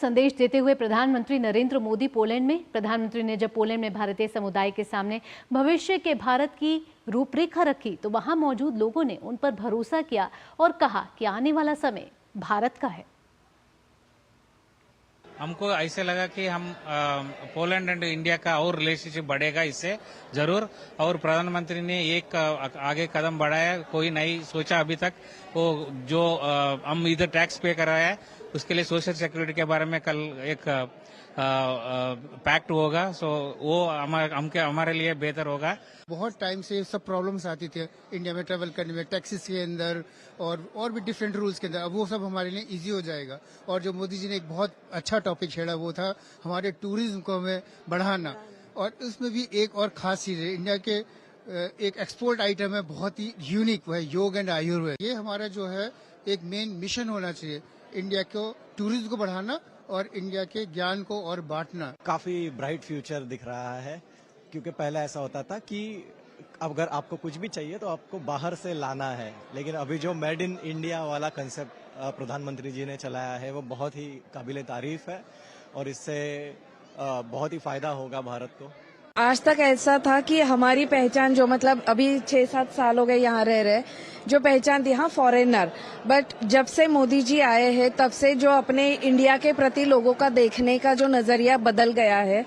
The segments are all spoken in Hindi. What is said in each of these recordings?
संदेश देते हुए प्रधानमंत्री नरेंद्र मोदी पोलैंड में। प्रधानमंत्री ने जब पोलैंड में भारतीय समुदाय के सामने भविष्य के भारत की रूपरेखा रखी तो वहां मौजूद लोगों ने उन पर भरोसा किया और कहा कि आने वाला समय भारत का है। हमको ऐसे लगा कि हम पोलैंड एंड इंडिया का और रिलेशनशिप बढ़ेगा इससे जरूर। और प्रधानमंत्री ने एक आगे कदम बढ़ाया, कोई नहीं सोचा अभी तक। वो जो हम इधर टैक्स पे कर रहे हैं उसके लिए सोशल सिक्योरिटी के बारे में कल एक पैक्ट होगा, सो वो हमारे लिए बेहतर होगा। बहुत टाइम से सब प्रॉब्लम्स आती थी इंडिया में ट्रेवल करने में, टैक्सेस के अंदर और भी डिफरेंट रूल्स के अंदर। अब वो सब हमारे लिए इजी हो जाएगा। और जो मोदी जी ने एक बहुत अच्छा टॉपिक छेड़ा वो था हमारे टूरिज्म को हमें बढ़ाना। और उसमें भी एक और खास चीज है, इंडिया के एक एक्सपोर्ट आइटम है बहुत ही यूनिक, वो है योग एंड आयुर्वेद। ये हमारा जो है एक मेन मिशन होना चाहिए, इंडिया को टूरिज्म को बढ़ाना और इंडिया के ज्ञान को और बांटना। काफी ब्राइट फ्यूचर दिख रहा है, क्योंकि पहले ऐसा होता था कि अगर आपको कुछ भी चाहिए तो आपको बाहर से लाना है, लेकिन अभी जो मेड इन इंडिया वाला कंसेप्ट प्रधानमंत्री जी ने चलाया है वो बहुत ही काबिले तारीफ है और इससे बहुत ही फायदा होगा भारत को। आज तक ऐसा था कि हमारी पहचान जो मतलब अभी 6-7 साल हो गए यहाँ रह रहे, जो पहचान थी हाँ फॉरेनर, बट जब से मोदी जी आए हैं तब से जो अपने इंडिया के प्रति लोगों का देखने का जो नजरिया बदल गया है,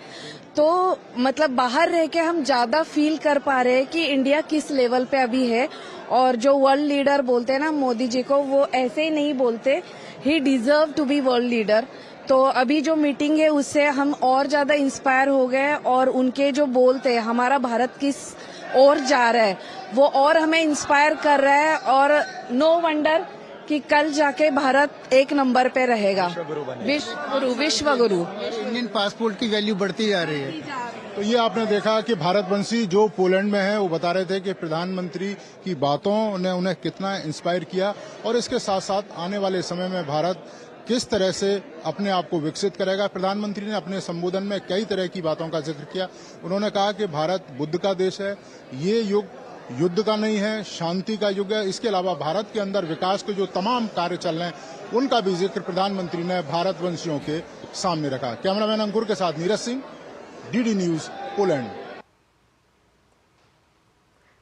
तो मतलब बाहर रह के हम ज्यादा फील कर पा रहे हैं कि इंडिया किस लेवल पे अभी है। और जो वर्ल्ड लीडर बोलते हैं ना मोदी जी को, वो ऐसे ही नहीं बोलते, he deserve to be world leader. तो अभी जो मीटिंग है उससे हम और ज्यादा इंस्पायर हो गए और उनके जो बोलते हैं हमारा भारत किस ओर जा रहा है वो और हमें इंस्पायर कर रहा है। और नो वंडर कि कल जाके भारत एक नंबर पे रहेगा, विश्व गुरु। इंडियन पासपोर्ट की वैल्यू बढ़ती जा रही है। तो ये आपने देखा कि भारतवंशी जो पोलैंड में है वो बता रहे थे कि प्रधानमंत्री की बातों ने उन्हें कितना इंस्पायर किया और इसके साथ साथ आने वाले समय में भारत किस तरह से अपने आप को विकसित करेगा। प्रधानमंत्री ने अपने संबोधन में कई तरह की बातों का जिक्र किया। उन्होंने कहा कि भारत बुद्ध का देश है, ये युग युद्ध का नहीं है, शांति का युग है। इसके अलावा भारत के अंदर विकास के जो तमाम कार्य चल रहे हैं उनका भी जिक्र प्रधानमंत्री ने भारतवंशियों के सामने रखा। कैमरामैन अंकुर के साथ Neeraj Singh, DD news, Poland.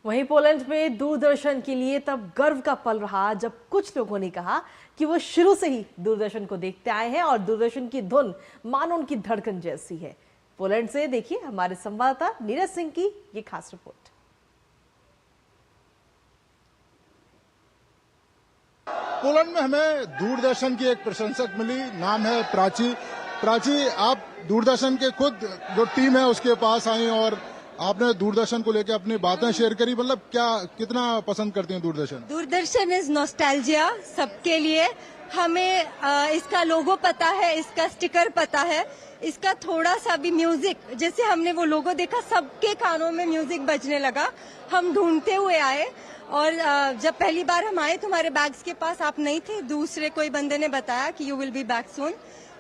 वहीं पोलैंड में दूरदर्शन के लिए तब गर्व का पल रहा जब कुछ लोगों ने कहा कि वो शुरू से ही दूरदर्शन को देखते आए हैं और दूरदर्शन की धुन मानो उनकी धड़कन जैसी है। पोलैंड से देखिए हमारे संवाददाता नीरज सिंह की ये खास रिपोर्ट। पोलैंड में हमें दूरदर्शन की एक प्रशंसक मिली, नाम है प्राची। प्राची, आप दूरदर्शन के खुद जो टीम है उसके पास आई और आपने दूरदर्शन को लेकर अपनी बातें शेयर करी। मतलब क्या कितना पसंद करती हैं दूरदर्शन? दूरदर्शन इज नॉस्टैल्जिया सबके लिए। हमें इसका लोगो पता है, इसका स्टिकर पता है, इसका थोड़ा सा भी म्यूजिक, जैसे हमने वो लोगो देखा सबके कानों में म्यूजिक बजने लगा। हम ढूंढते हुए आए और जब पहली बार हम आए तुम्हारे बैग्स के पास आप नहीं थे, दूसरे कोई बंदे ने बताया कि you will be back soon.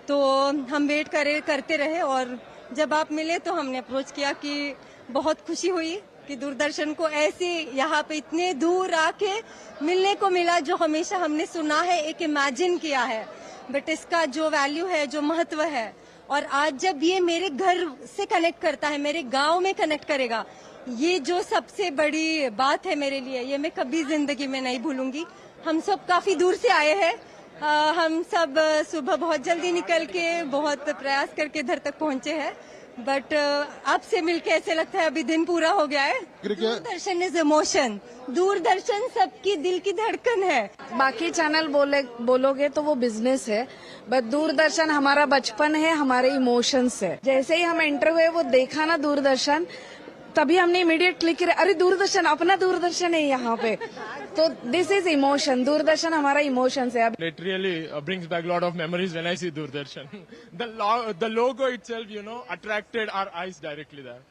तो हम वेट करते रहे और जब आप मिले तो हमने अप्रोच किया कि बहुत खुशी हुई कि दूरदर्शन को ऐसे यहाँ पे इतने दूर आके मिलने को मिला, जो हमेशा हमने सुना है, एक इमेजिन किया है, बट इसका जो वैल्यू है, जो महत्व है, और आज जब ये मेरे घर से कनेक्ट करता है, मेरे गांव में कनेक्ट करेगा, ये जो सबसे बड़ी बात है मेरे लिए, ये मैं कभी जिंदगी में नहीं भूलूंगी। हम सब काफी दूर से आए हैं, हम सब सुबह बहुत जल्दी निकल के बहुत प्रयास करके इधर तक पहुंचे हैं, बट आपसे मिलके ऐसे लगता है अभी दिन पूरा हो गया है। दूरदर्शन इज इमोशन, दूरदर्शन सबकी दिल की धड़कन है। बाकी चैनल बोलोगे तो वो बिजनेस है, बट दूरदर्शन हमारा बचपन है, हमारे इमोशंस है। जैसे ही हम एंटर हुए वो देखा ना दूरदर्शन, तभी हमने इमीडिएट क्लिक किया, अरे दूरदर्शन, अपना दूरदर्शन है यहाँ पे। तो दिस इज इमोशन, दूरदर्शन हमारा इमोशन है। It really brings back a lot of memories when I see Doordarshan. The logo itself, attracted our eyes directly there.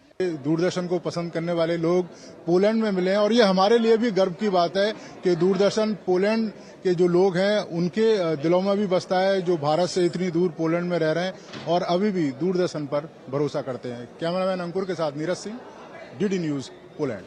Doordarshan को पसंद करने वाले लोग पोलैंड में मिले हैं और ये हमारे लिए भी गर्व की बात है कि दूरदर्शन पोलैंड के जो लोग हैं उनके दिलों में भी बसता है, जो भारत से इतनी दूर पोलैंड में रह रहे हैं और अभी भी दूरदर्शन पर भरोसा करते हैं। कैमरामैन अंकुर के साथ Neeraj Singh, DD news, Poland.